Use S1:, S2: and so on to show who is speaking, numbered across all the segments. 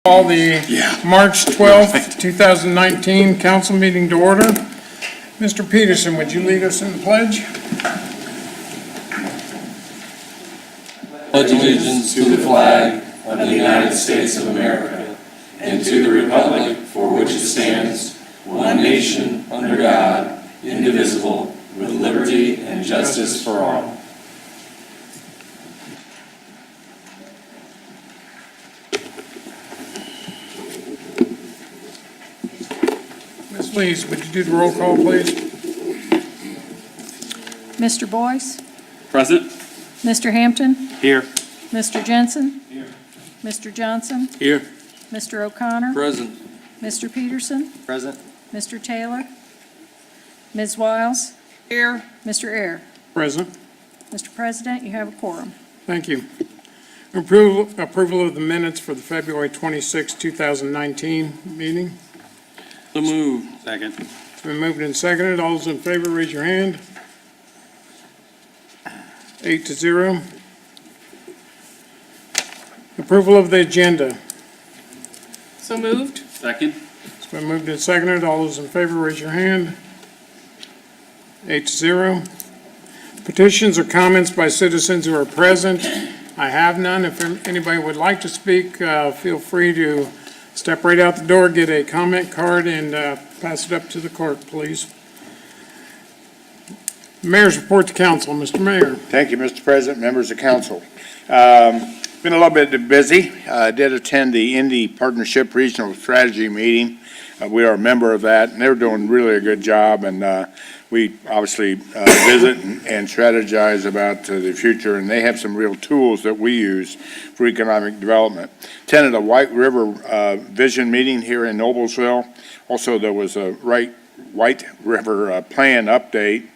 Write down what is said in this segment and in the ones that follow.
S1: Call the March 12th, 2019 council meeting to order. Mr. Peterson, would you lead us in the pledge?
S2: Pledge allegiance to the flag of the United States of America and to the republic for which it stands, one nation, under God, indivisible, with liberty and justice for all.
S1: Ms. Lees, would you do the roll call, please?
S3: Mr. Boyce?
S4: Present.
S3: Mr. Hampton?
S4: Here.
S3: Mr. Jensen?
S4: Here.
S3: Mr. Johnson?
S4: Here.
S3: Mr. O'Connor?
S2: Present.
S3: Mr. Peterson?
S2: Present.
S3: Mr. Taylor? Ms. Wiles? Here. Mr. Ayers?
S1: Present.
S3: Mr. President, you have a quorum.
S1: Thank you. Approval of the minutes for the February 26, 2019 meeting.
S4: So moved. Second.
S1: It's been moved and seconded. All those in favor, raise your hand. 8-0. Approval of the agenda.
S3: So moved.
S4: Second.
S1: It's been moved and seconded. All those in favor, raise your hand. 8-0. Petitions or comments by citizens who are present. I have none. If anybody would like to speak, feel free to step right out the door, get a comment card, and pass it up to the clerk, please. Mayor's report to council. Mr. Mayor.
S5: Thank you, Mr. President, members of council. Been a little bit busy. I did attend the Indy Partnership Regional Strategy meeting. We are a member of that, and they're doing really a good job, and we obviously visit and strategize about the future, and they have some real tools that we use for economic development. Attended a White River Vision meeting here in Noblesville. Also, there was a White River plan update.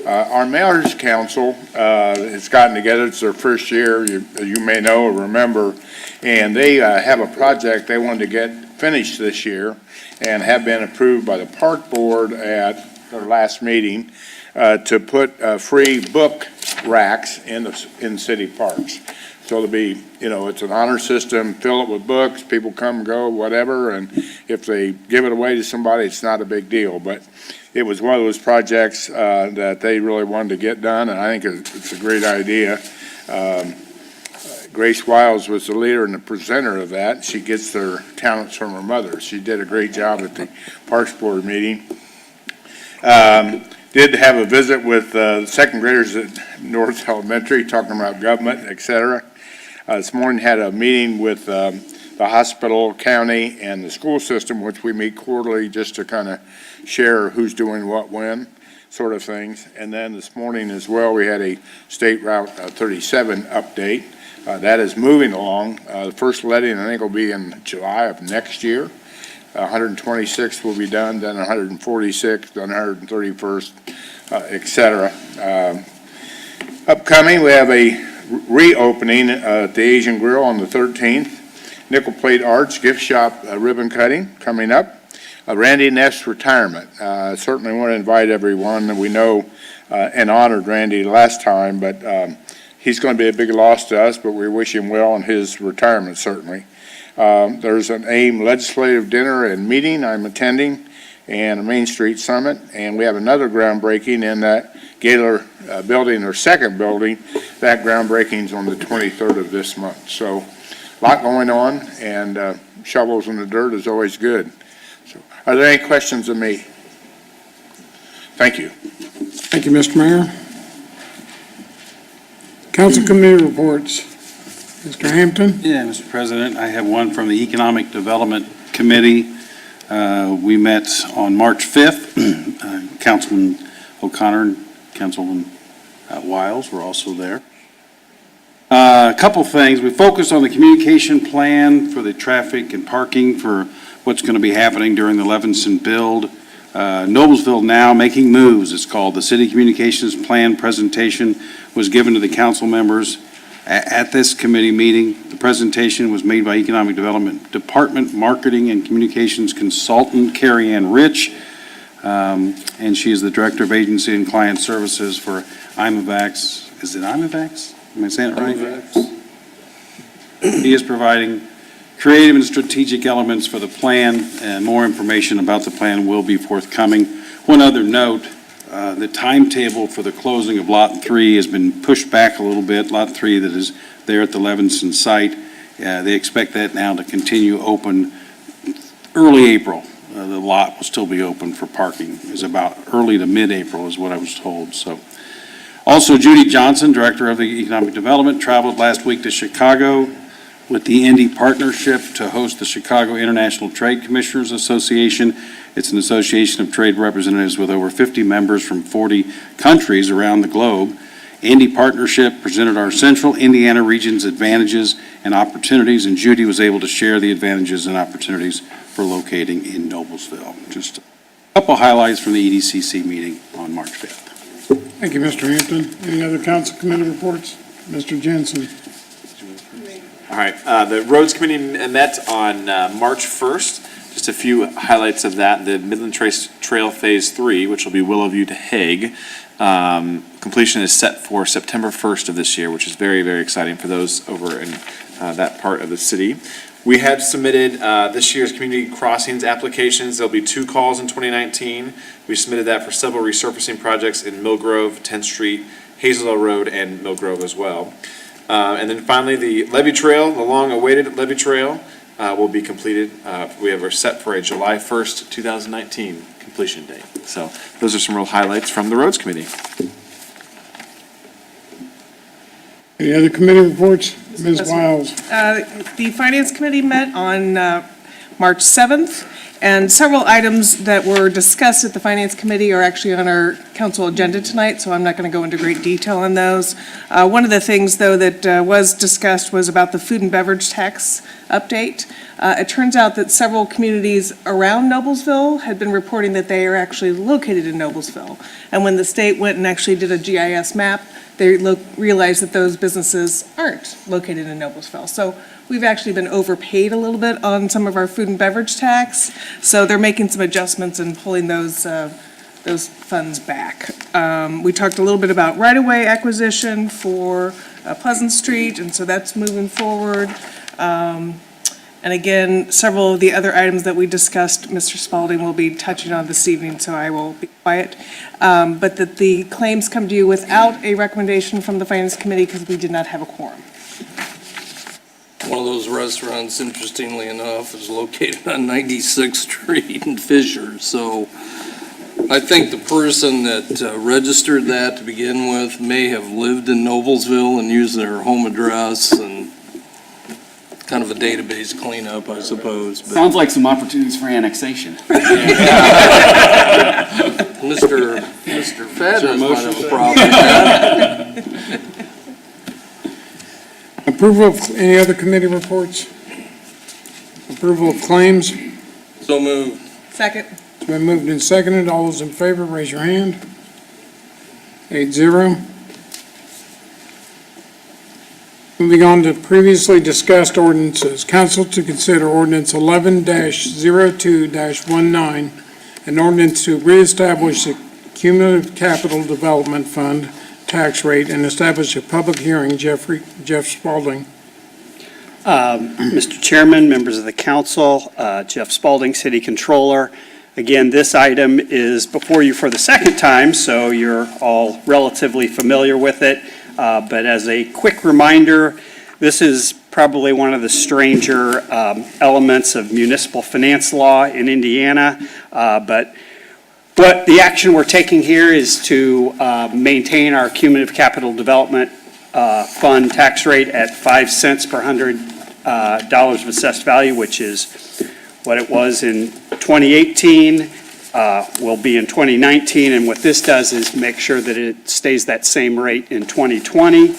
S5: Our Mayor's Council has gotten together. It's their first year, you may know or remember, and they have a project they wanted to get finished this year and have been approved by the Park Board at their last meeting to put free book racks in city parks. So there'll be, it's an honor system, fill it with books, people come, go, whatever, and if they give it away to somebody, it's not a big deal. But it was one of those projects that they really wanted to get done, and I think it's a great idea. Grace Wiles was the leader and the presenter of that. She gets their talents from her mother. She did a great job at the Parks Board meeting. Did have a visit with second graders at North Elementary, talking about government, et cetera. This morning had a meeting with the hospital, county, and the school system, which we meet quarterly just to kind of share who's doing what when, sort of things. And then this morning as well, we had a State Route 37 update. That is moving along. The first letting, I think, will be in July of next year. 126 will be done, then 146, then 131st, et cetera. Upcoming, we have a reopening at the Asian Grill on the 13th. Nickel Plate Arts Gift Shop ribbon cutting coming up. Randy Neff's retirement. Certainly want to invite everyone. We know and honored Randy last time, but he's going to be a big loss to us, but we wish him well in his retirement, certainly. There's an AIM legislative dinner and meeting I'm attending, and a Main Street Summit, and we have another groundbreaking in that Gaylor building, or second building. That groundbreaking's on the 23rd of this month. So a lot going on, and shovels in the dirt is always good. So, are there any questions of me? Thank you.
S1: Thank you, Mr. Mayor. Council committee reports. Mr. Hampton?
S4: Yeah, Mr. President, I have one from the Economic Development Committee. We met on March 5th. Councilman O'Connor and Councilman Wiles were also there. A couple things. We focused on the communication plan for the traffic and parking for what's going to be happening during the Levinson build. Noblesville Now Making Moves, it's called. The City Communications Plan presentation was given to the council members at this committee meeting. The presentation was made by Economic Development Department Marketing and Communications Consultant Carrie Ann Rich, and she is the Director of Agency and Client Services for IMAVAX. Is it IMAVAX? Am I saying it right? He is providing creative and strategic elements for the plan, and more information about the plan will be forthcoming. One other note, the timetable for the closing of Lot 3 has been pushed back a little bit. Lot 3 that is there at the Levinson site, they expect that now to continue open early April. The lot will still be open for parking, is about early to mid-April is what I was told, so. Also, Judy Johnson, Director of the Economic Development, traveled last week to Chicago with the Indy Partnership to host the Chicago International Trade Commissioners Association. It's an association of trade representatives with over 50 members from 40 countries around the globe. Indy Partnership presented our central Indiana region's advantages and opportunities, and Judy was able to share the advantages and opportunities for locating in Noblesville. Just a couple highlights from the EDCC meeting on March 5th.
S1: Thank you, Mr. Hampton. Any other council committee reports? Mr. Jensen.
S6: All right, the Roads Committee met on March 1st. Just a few highlights of that. The Midland Trail Phase 3, which will be Willowview to Hague. Completion is set for September 1st of this year, which is very, very exciting for those over in that part of the city. We had submitted this year's community crossings applications. There'll be 2 calls in 2019. We submitted that for several resurfacing projects in Mill Grove, 10th Street, Hazelell Road, and Mill Grove as well. And then finally, the levee trail, the long-awaited levee trail, will be completed. We have set for a July 1st, 2019 completion date. So those are some real highlights from the Roads Committee.
S1: Any other committee reports? Ms. Wiles.
S7: The Finance Committee met on March 7th, and several items that were discussed at the Finance Committee are actually on our council agenda tonight, so I'm not going to go into great detail on those. One of the things, though, that was discussed was about the food and beverage tax update. It turns out that several communities around Noblesville had been reporting that they are actually located in Noblesville. And when the state went and actually did a GIS map, they realized that those businesses aren't located in Noblesville. So we've actually been overpaid a little bit on some of our food and beverage tax. So they're making some adjustments and pulling those funds back. We talked a little bit about right-of-way acquisition for Pleasant Street, and so that's moving forward. And again, several of the other items that we discussed, Mr. Spalding will be touching on this evening, so I will be quiet. But that the claims come to you without a recommendation from the Finance Committee because we did not have a quorum.
S8: One of those restaurants, interestingly enough, is located on 96th Street in Fisher. So I think the person that registered that to begin with may have lived in Noblesville and used their home address, and kind of a database cleanup, I suppose. But
S9: Sounds like some opportunities for annexation.
S8: Mr. Fadden might have a problem with that.
S1: Approval of any other committee reports? Approval of claims?
S8: So moved.
S7: Second.
S1: It's been moved and seconded. All those in favor, raise your hand. 8-0. Moving on to previously discussed ordinances. Council to consider ordinance 11-02-19, an ordinance to reestablish the cumulative capital development fund tax rate and establish a public hearing. Jeff Spalding.
S10: Mr. Chairman, members of the council, Jeff Spalding, City Controller. Again, this item is before you for the second time, so you're all relatively familiar with it. But as a quick reminder, this is probably one of the stranger elements of municipal finance law in Indiana. But what the action we're taking here is to maintain our cumulative capital development fund tax rate at 5 cents per $100 of assessed value, which is what it was in 2018, will be in 2019, and what this does is make sure that it stays that same rate in 2020.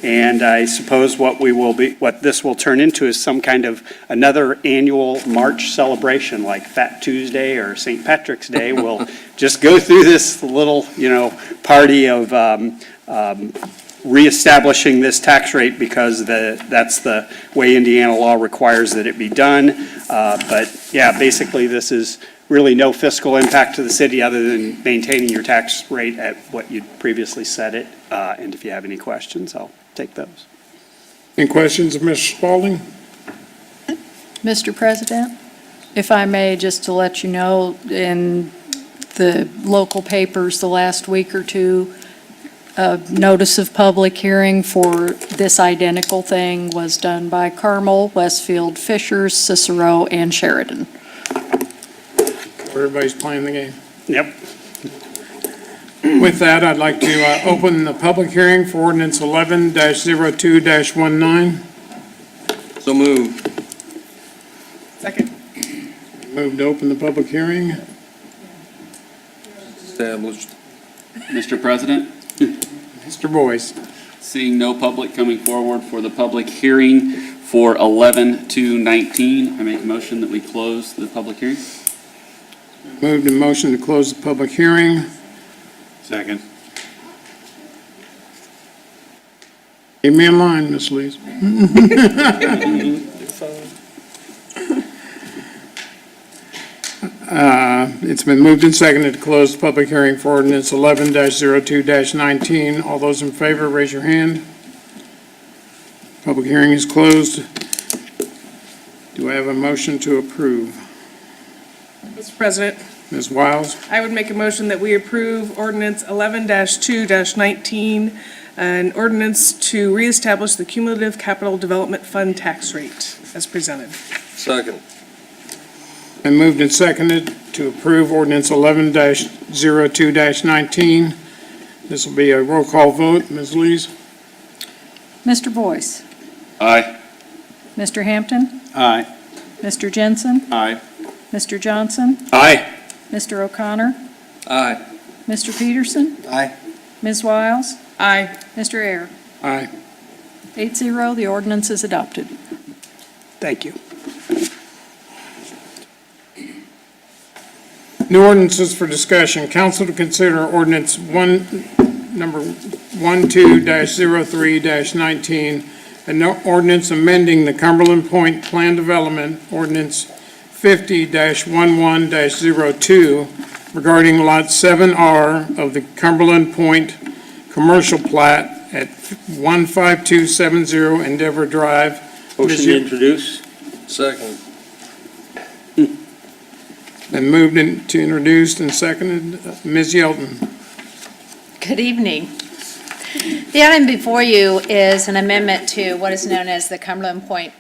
S10: And I suppose what this will turn into is some kind of another annual March celebration, like Fat Tuesday or St. Patrick's Day. We'll just go through this little, party of reestablishing this tax rate because that's the way Indiana law requires that it be done. But yeah, basically this is really no fiscal impact to the city other than maintaining your tax rate at what you'd previously set it. And if you have any questions, I'll take those.
S1: Any questions of Mr. Spalding?
S3: Mr. President, if I may, just to let you know, in the local papers the last week or two, a notice of public hearing for this identical thing was done by Carmel, Westfield, Fishers, Cicero, and Sheridan.
S1: Everybody's playing the game.
S10: Yep.
S1: With that, I'd like to open the public hearing for ordinance 11-02-19.
S8: So moved.
S7: Second.
S1: Move to open the public hearing.
S8: Established.
S9: Mr. President,
S1: Mr. Boyce.
S9: seeing no public coming forward for the public hearing for 11-19, I make a motion that we close the public hearing.
S1: Moved in motion to close the public hearing.
S4: Second.
S1: Keep me in line, Ms. Lees. It's been moved and seconded to close the public hearing for ordinance 11-02-19. All those in favor, raise your hand. Public hearing is closed. Do I have a motion to approve?
S7: Mr. President,
S1: Ms. Wiles?
S7: I would make a motion that we approve ordinance 11-2-19, an ordinance to reestablish the cumulative capital development fund tax rate as presented.
S8: Second.
S1: Been moved and seconded to approve ordinance 11-02-19. This will be a roll call vote. Ms. Lees?
S3: Mr. Boyce?
S9: Aye.
S3: Mr. Hampton?
S4: Aye.
S3: Mr. Jensen?
S6: Aye.
S3: Mr. Johnson?
S6: Aye.
S3: Mr. O'Connor?
S8: Aye.
S3: Mr. Peterson?
S5: Aye.
S3: Ms. Wiles?
S7: Aye.
S3: Mr. Air?
S1: Aye.
S3: 8-0, the ordinance is adopted.
S10: Thank you.
S1: New ordinances for discussion. Council to consider ordinance number 12-03-19, an ordinance amending the Cumberland Point Plan Development Ordinance 50-11-02 regarding Lot 7R of the Cumberland Point Commercial Plat at 15270 Endeavor Drive.
S5: Motion to introduce?
S8: Second.
S1: Been moved to introduced and seconded. Ms. Yelton.
S11: Good evening. The item before you is an amendment to what is known as the Cumberland Point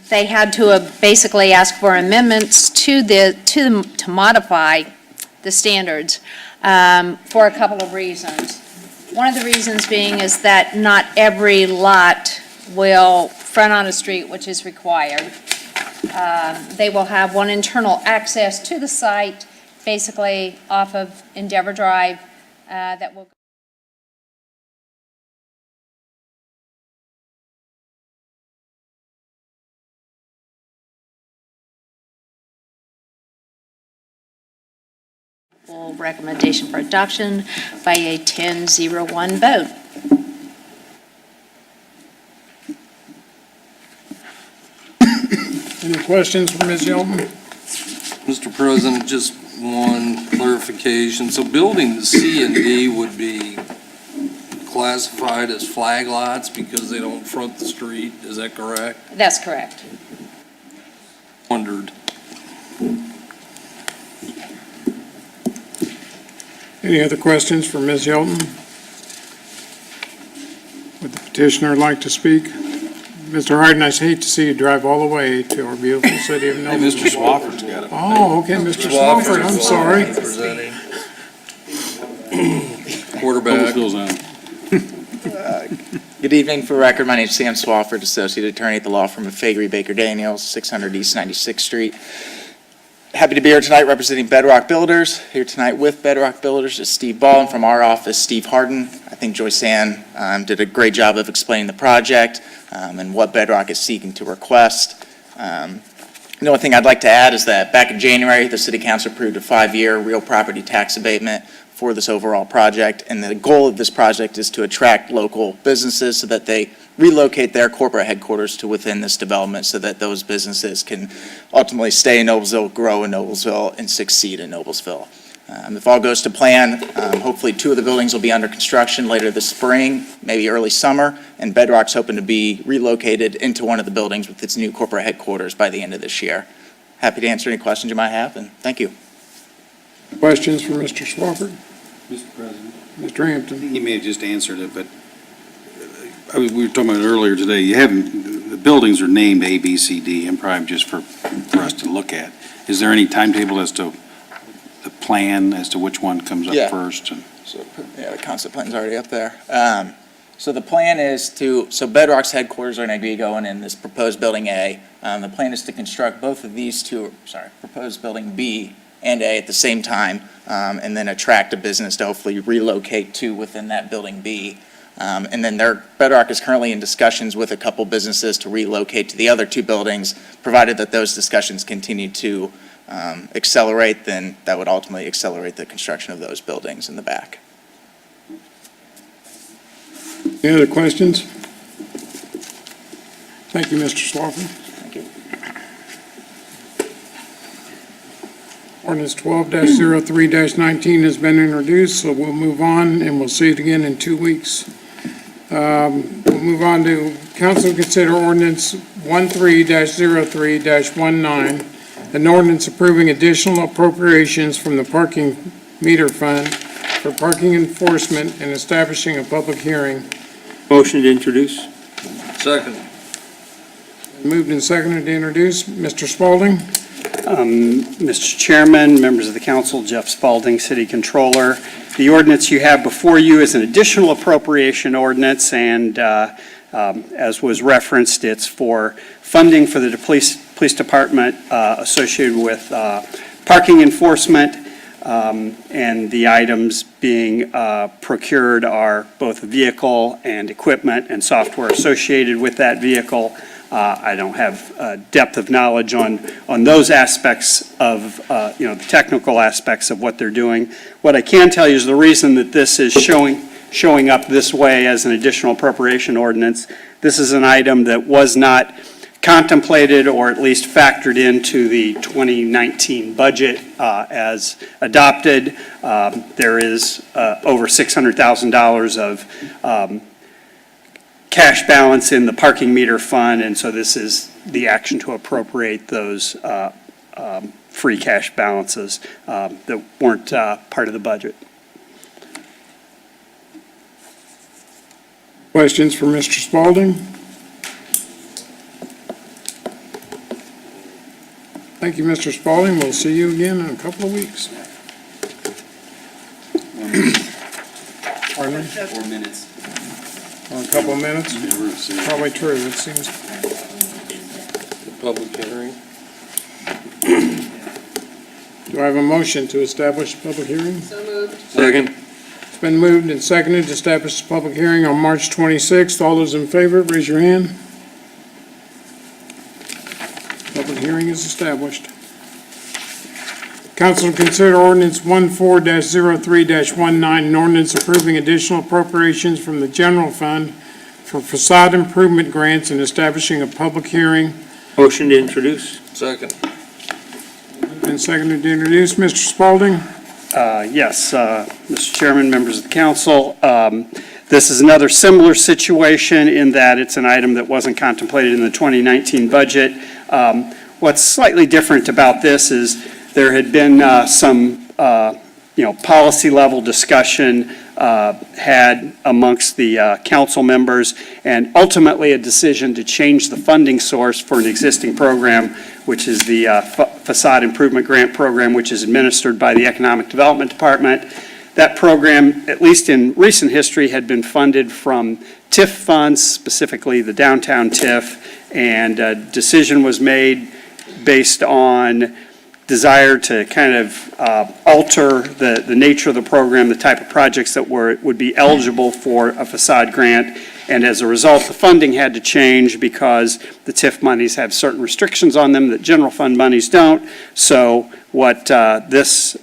S11: they had to basically ask for amendments to modify the standards for a couple of reasons. One of the reasons being is that not every lot will front on a street, which is required. They will have one internal access to the site, basically off of Endeavor Drive, that will full recommendation for adoption by a 10-0-1 vote.
S1: Any questions for Ms. Yelton?
S8: Mr. President, just one clarification. So buildings C and D would be classified as flag lots because they don't front the street, is that correct?
S11: That's correct.
S8: wondered.
S1: Any other questions for Ms. Yelton? Would the petitioner like to speak? Mr. Harden, I hate to see you drive all the way to our beautiful city of
S4: Hey,
S1: Noblesville.
S4: Mr. Swafford's got it.
S1: Oh, okay, Mr. Swafford, I'm sorry.
S8: Presenting. Quarterback.
S4: Noblesville's on.
S12: Good evening. For the record, my name is Sam Swafford, Associate Attorney at the law firm of Fagery Baker Daniels, 600 East 96th Street. Happy to be here tonight representing Bedrock Builders. Here tonight with Bedrock Builders is Steve Ball, and from our office, Steve Harden. I think Joyce Ann did a great job of explaining the project and what Bedrock is seeking to request. The only thing I'd like to add is that back in January, the City Council approved a 5-year real property tax abatement for this overall project, and the goal of this project is to attract local businesses so that they relocate their corporate headquarters to within this development so that those businesses can ultimately stay in Noblesville, grow in Noblesville, and succeed in Noblesville. If all goes to plan, hopefully 2 of the buildings will be under construction later this spring, maybe early summer, and Bedrock's hoping to be relocated into one of the buildings with its new corporate headquarters by the end of this year. Happy to answer any questions you might have, and thank you.
S1: Questions for Mr. Swafford?
S4: Mr. President.
S1: Mr. Hampton?
S4: He may have just answered it, but we were talking about it earlier today. You haven't, the buildings are named A, B, C, D, and prime just for us to look at. Is there any timetable as to the plan, as to which one comes up
S12: Yeah.
S4: first?
S12: So, yeah, the concept plan's already up there. So the plan is so Bedrock's headquarters are going to be going in this proposed building A. The plan is to construct both of these proposed building B and A at the same time, and then attract a business to hopefully relocate to within that building B. And then Bedrock is currently in discussions with a couple businesses to relocate to the other 2 buildings, provided that those discussions continue to accelerate, then that would ultimately accelerate the construction of those buildings in the back.
S1: Any other questions? Thank you, Mr. Swafford.
S12: Thank you.
S1: Ordinance 12-03-19 has been introduced, so we'll move on, and we'll see it again in 2 weeks. We'll move on to council to consider ordinance 13-03-19, an ordinance approving additional appropriations from the parking meter fund for parking enforcement and establishing a public hearing.
S13: Motion to introduce.
S8: Second.
S1: Moved and seconded to introduce. Mr. Spalding?
S10: Mr. Chairman, members of the council, Jeff Spalding, City Controller. The ordinance you have before you is an additional appropriation ordinance, and as was referenced, it's for funding for the police department associated with parking enforcement, and the items being procured are both vehicle and equipment and software associated with that vehicle. I don't have depth of knowledge on those aspects of, the technical aspects of what they're doing. What I can tell you is the reason that this is showing up this way as an additional appropriation ordinance, this is an item that was not contemplated or at least factored into the 2019 budget as adopted. There is over $600,000 of cash balance in the parking meter fund, and so this is the action to appropriate those free cash balances that weren't part of the budget.
S1: Questions for Mr. Spalding? Thank you, Mr. Spalding. We'll see you again in a couple of weeks. Pardon me?
S9: 4 minutes.
S1: A couple of minutes? Probably true, it seems.
S8: Public hearing.
S1: Do I have a motion to establish a public hearing?
S8: Second.
S1: It's been moved and seconded to establish a public hearing on March 26th. All those in favor, raise your hand. Public hearing is established. Council to consider ordinance 14-03-19, an ordinance approving additional appropriations from the general fund for facade improvement grants and establishing a public hearing.
S13: Motion to introduce.
S8: Second.
S1: Been seconded to introduce. Mr. Spalding?
S10: Yes, Mr. Chairman, members of the council. This is another similar situation in that it's an item that wasn't contemplated in the 2019 budget. What's slightly different about this is there had been some, policy level discussion had amongst the council members, and ultimately a decision to change the funding source for an existing program, which is the Facade Improvement Grant Program, which is administered by the Economic Development Department. That program, at least in recent history, had been funded from TIF funds, specifically the downtown TIF, and a decision was made based on desire to kind of alter the nature of the program, the type of projects that would be eligible for a facade grant. And as a result, the funding had to change because the TIF monies have certain restrictions on them that general fund monies don't. So what this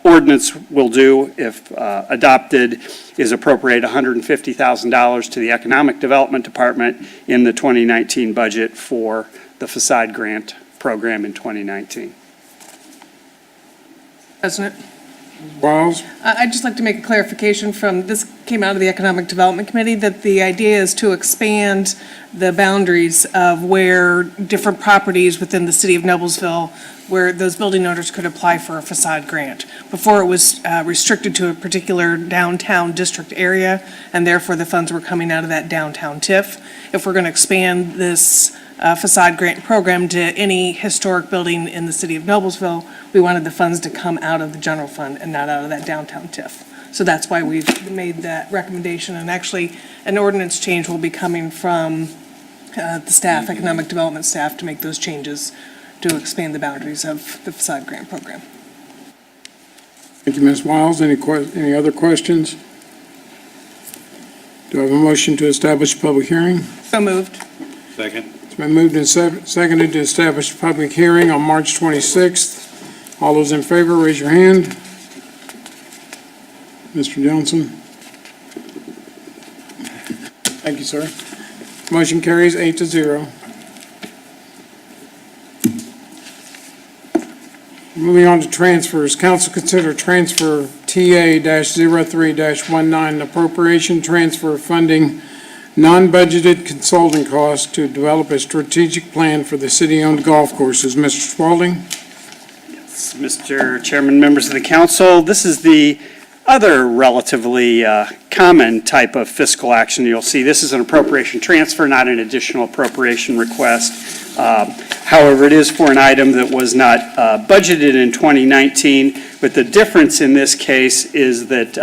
S10: ordinance will do, if adopted, is appropriate $150,000 to the Economic Development Department in the 2019 budget for the facade grant program in 2019.
S7: President?
S1: Wiles?
S7: I'd just like to make a clarification from, this came out of the Economic Development Committee, that the idea is to expand the boundaries of where different properties within the city of Noblesville, where those building owners could apply for a facade grant. Before, it was restricted to a particular downtown district area, and therefore the funds were coming out of that downtown TIF. If we're going to expand this facade grant program to any historic building in the city of Noblesville, we wanted the funds to come out of the general fund and not out of that downtown TIF. So that's why we've made that recommendation, and actually, an ordinance change will be coming from the staff, economic development staff, to make those changes to expand the boundaries of the facade grant program.
S1: Thank you, Ms. Wiles. Any other questions? Do I have a motion to establish a public hearing?
S7: So moved.
S4: Second.
S1: It's been moved and seconded to establish a public hearing on March 26th. All those in favor, raise your hand. Mr. Johnson? Thank you, sir. Motion carries 8-0. Moving on to transfers. Council consider transfer TA-03-19 appropriation transfer funding non-budgeted consulting costs to develop a strategic plan for the city-owned golf courses. Mr. Spalding?
S10: Yes, Mr. Chairman, members of the council, this is the other relatively common type of fiscal action you'll see. This is an appropriation transfer, not an additional appropriation request. However, it is for an item that was not budgeted in 2019, but the difference in this case is that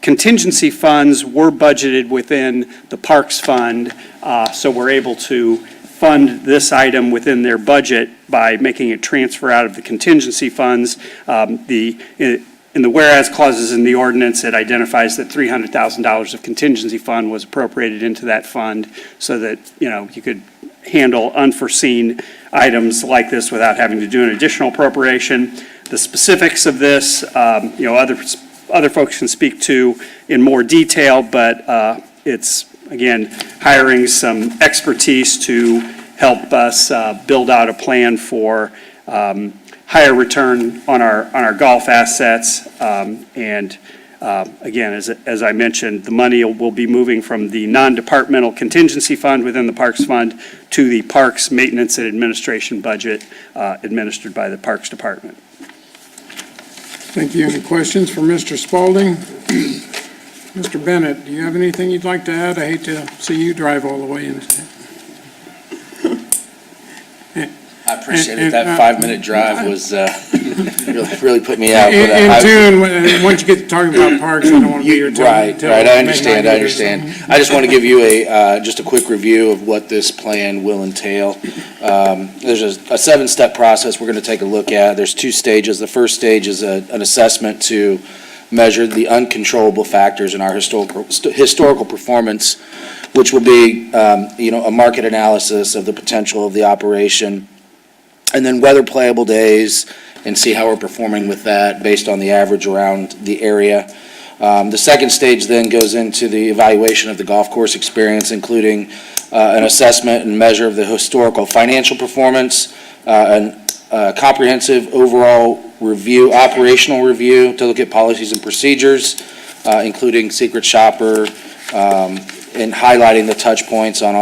S10: contingency funds were budgeted within the Parks Fund, so we're able to fund this item within their budget by making a transfer out of the contingency funds. In the whereas clauses in the ordinance, it identifies that $300,000 of contingency fund was appropriated into that fund so that, you could handle unforeseen items like this without having to do an additional appropriation. The specifics of this, other folks can speak to in more detail, but it's, again, hiring some expertise to help us build out a plan for higher return on our golf assets. Again, as I mentioned, the money will be moving from the non-departmental contingency fund within the Parks Fund to the Parks Maintenance and Administration budget administered by the Parks Department.
S1: Thank you. Any questions for Mr. Spalding? Mr. Bennett, do you have anything you'd like to add? I hate to see you drive all the way in.
S2: I appreciate it. That 5-minute drive was, really put me out. But,
S1: And too, and once you get to talking about parks, I don't want to be here till.
S2: Right, I understand. I just want to give you just a quick review of what this plan will entail. There's a 7-step process we're going to take a look at. There's 2 stages. The first stage is an assessment to measure the uncontrollable factors in our historical performance, which will be, a market analysis of the potential of the operation, and then weather playable days, and see how we're performing with that based on the average around the area. The second stage then goes into the evaluation of the golf course experience, including an assessment and measure of the historical financial performance, and comprehensive overall review, operational review to look at policies and procedures, including secret shopper, and highlighting the touch points on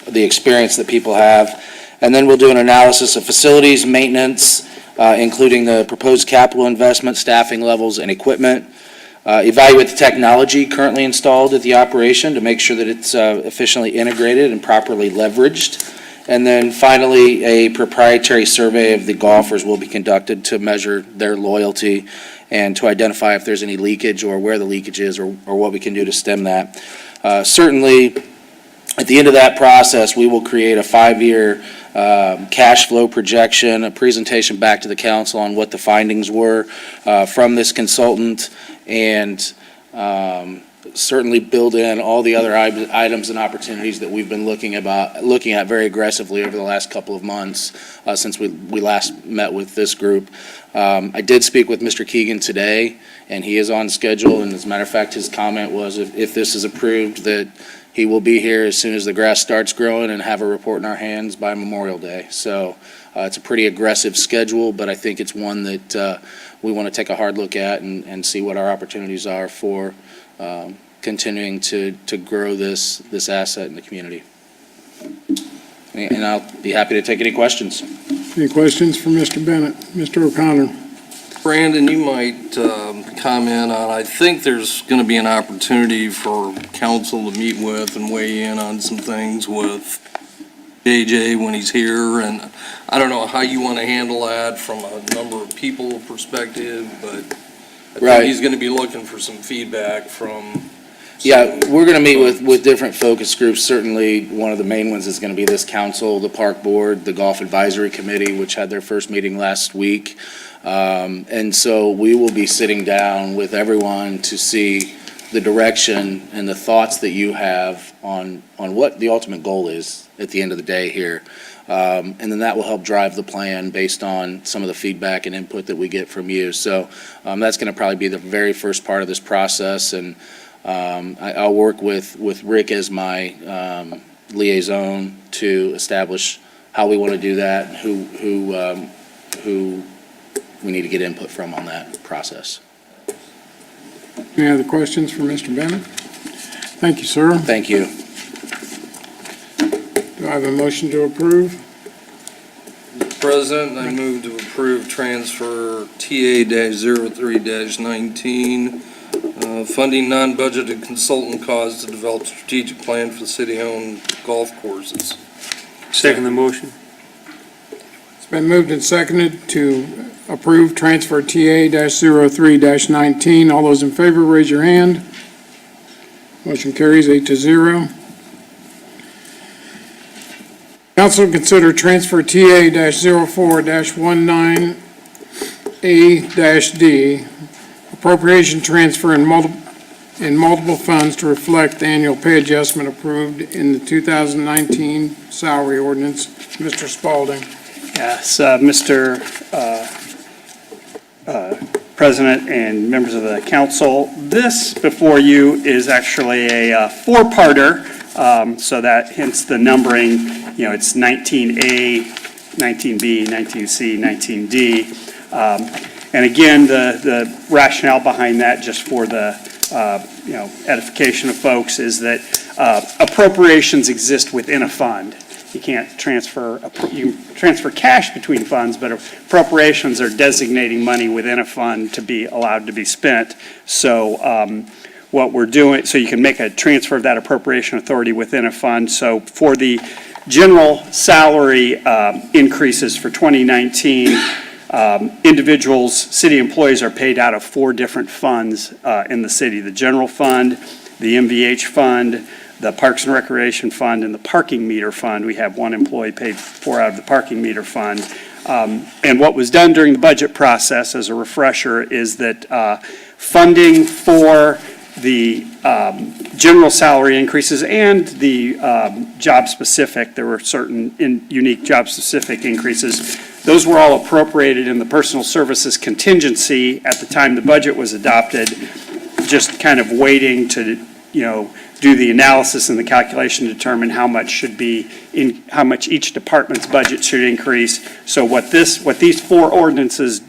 S2: the experience that people have.
S14: And then we'll do an analysis of facilities, maintenance, including the proposed capital investment, staffing levels, and equipment. Evaluate the technology currently installed at the operation to make sure that it's efficiently integrated and properly leveraged. And then finally, a proprietary survey of the golfers will be conducted to measure their loyalty and to identify if there's any leakage or where the leakage is or what we can do to stem that. Certainly, at the end of that process, we will create a 5-year cash flow projection, a presentation back to the council on what the findings were from this consultant, and certainly build in all the other items and opportunities that we've been looking at very aggressively over the last couple of months since we last met with this group. I did speak with Mr. Keegan today, and he is on schedule, and as a matter of fact, his comment was if this is approved, that he will be here as soon as the grass starts growing and have a report in our hands by Memorial Day. So it's a pretty aggressive schedule, but I think it's one that we want to take a hard look at and see what our opportunities are for continuing to grow this asset in the community. And I'll be happy to take any questions.
S1: Any questions for Mr. Bennett? Mr. O'Connor?
S8: Brandon, you might comment on, I think there's going to be an opportunity for council to meet with and weigh in on some things with JJ when he's here, and I don't know how you want to handle that from a number of people perspective, but I think he's going to be looking for some feedback from.
S14: Yeah, we're going to meet with different focus groups. Certainly, one of the main ones is going to be this council, the park board, the golf advisory committee, which had their first meeting last week. And so we will be sitting down with everyone to see the direction and the thoughts that you have on what the ultimate goal is at the end of the day here. And then that will help drive the plan based on some of the feedback and input that we get from you. So that's going to probably be the very first part of this process. And I'll work with Rick as my liaison to establish how we want to do that and who we need to get input from on that process.
S1: Any other questions for Mr. Bennett? Thank you, sir.
S14: Thank you.
S1: Do I have a motion to approve?
S8: President, I move to approve transfer TA-03-19, funding non-budgeted consultant costs to develop strategic plan for city-owned golf courses.
S13: Second the motion.
S1: It's been moved and seconded to approve transfer TA-03-19. All those in favor, raise your hand. Motion carries 8-0. Council consider transfer TA-04-19A-D, appropriation transfer in multiple funds to reflect the annual pay adjustment approved in the 2019 salary ordinance. Mr. Spalding.
S10: Yes, Mr. President and members of the council, this before you is actually a four-parter, so that hence the numbering, it's 19A, 19B, 19C, 19D. And again, the rationale behind that, just for the edification of folks, is that appropriations exist within a fund. You can't transfer, you can transfer cash between funds, but appropriations are designating money within a fund to be allowed to be spent. So what we're doing, so you can make a transfer of that appropriation authority within a fund. So for the general salary increases for 2019, individuals, city employees are paid out of 4 different funds in the city: the general fund, the MVH fund, the Parks and Recreation Fund, and the parking meter fund. We have 1 employee paid for out of the parking meter fund. And what was done during the budget process, as a refresher, is that funding for the general salary increases and the job-specific, there were certain unique job-specific increases, those were all appropriated in the personal services contingency at the time the budget was adopted, just kind of waiting to, do the analysis and the calculation to determine how much how much each department's budget should increase. So what these 4 ordinances,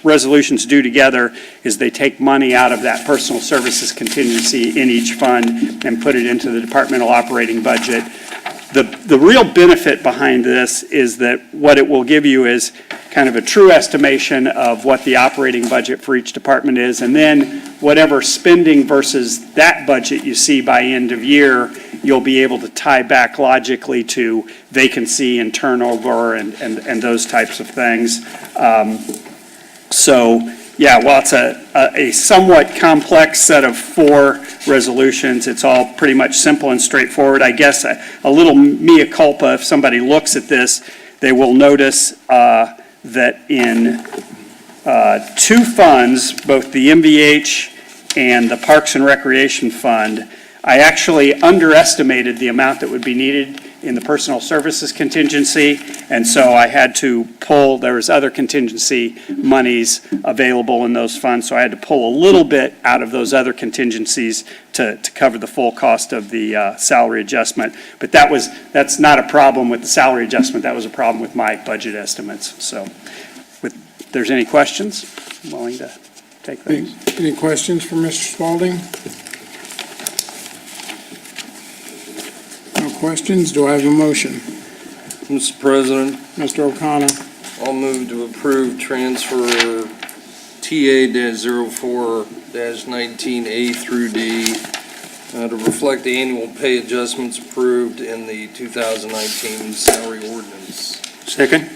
S10: resolutions do together is they take money out of that personal services contingency in each fund and put it into the departmental operating budget. The real benefit behind this is that what it will give you is kind of a true estimation of what the operating budget for each department is, and then whatever spending versus that budget you see by end of year, you'll be able to tie back logically to vacancy and turnover and those types of things. So, yeah, while it's a somewhat complex set of 4 resolutions, it's all pretty much simple and straightforward. I guess a little mea culpa, if somebody looks at this, they will notice that in 2 funds, both the MVH and the Parks and Recreation Fund, I actually underestimated the amount that would be needed in the personal services contingency, and so I had to pull, there was other contingency monies available in those funds, so I had to pull a little bit out of those other contingencies to cover the full cost of the salary adjustment. But that's not a problem with the salary adjustment, that was a problem with my budget estimates. So if there's any questions, I'm willing to take those.
S1: Any questions for Mr. Spalding? No questions? Do I have a motion?
S8: Mr. President,
S1: Mr. O'Connor,
S8: I'll move to approve transfer TA-04-19A through D to reflect the annual pay adjustments approved in the 2019 salary ordinance.
S13: Second?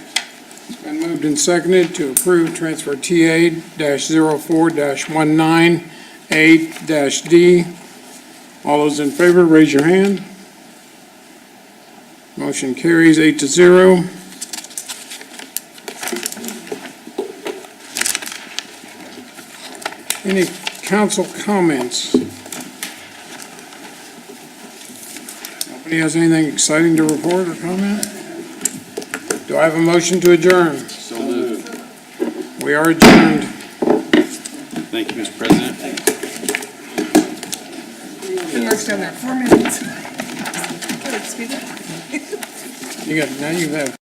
S1: it's been moved and seconded to approve transfer TA-04-19A-D. All those in favor, raise your hand. Motion carries 8-0. Any council comments? Nobody has anything exciting to report or comment? Do I have a motion to adjourn?
S4: So moved.
S1: We are adjourned.
S4: Thank you, Mr. President.
S7: Mark's down there, 4 minutes. Good, speed up.
S1: Now you have